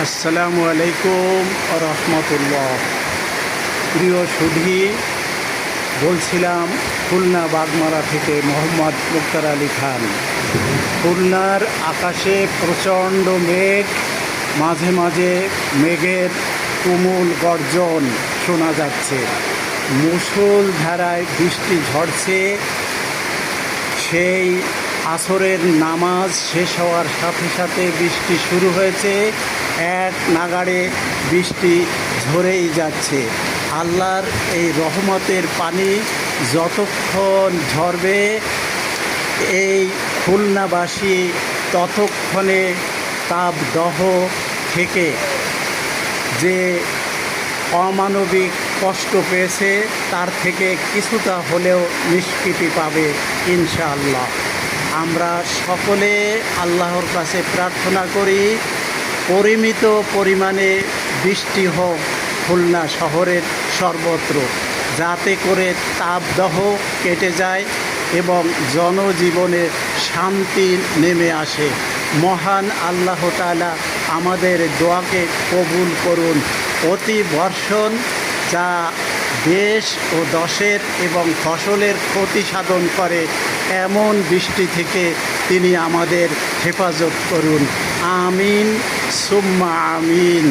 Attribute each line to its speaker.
Speaker 1: আসসালামু আলাইকুম রহমতুল্লাহ। প্রিয় সুধী, বলছিলাম খুলনা বাগমারা থেকে মোহাম্মদ মুক্তার আলী খান। খুলনার আকাশে প্রচণ্ড মেঘ, মাঝে মাঝে মেঘের তুমুল গর্জন শোনা যাচ্ছে। মুষলধারায় বৃষ্টি ঝরছে। সেই আসরের নামাজ শেষ হওয়ার সাথে সাথে বৃষ্টি শুরু হয়েছে। এক নাগাড়ে বৃষ্টি ঝরেই যাচ্ছে। আল্লাহর এই রহমতের পানি যতক্ষণ ঝরবে, এই খুলনাবাসী ততক্ষণে তাপদাহ থেকে যে অমানবিক কষ্ট পেয়েছে তার থেকে কিছুটা হলেও নিষ্কৃতি পাবে ইনশাআল্লাহ। আমরা সকলে আল্লাহর কাছে প্রার্থনা করি, পরিমিত পরিমাণে বৃষ্টি হোক খুলনা শহরের সর্বত্র, যাতে করে তাপদাহ কেটে যায় এবং জনজীবনে শান্তি নেমে আসে। মহান আল্লাহ তাআলা আমাদের দোয়াকে কবুল করুন। অতি বর্ষণ যা দেশ ও দশের এবং ফসলের ক্ষতি সাধন করে, এমন বৃষ্টি থেকে তিনি আমাদের হেফাজত করুন। আমিন সুম্মা আমিন।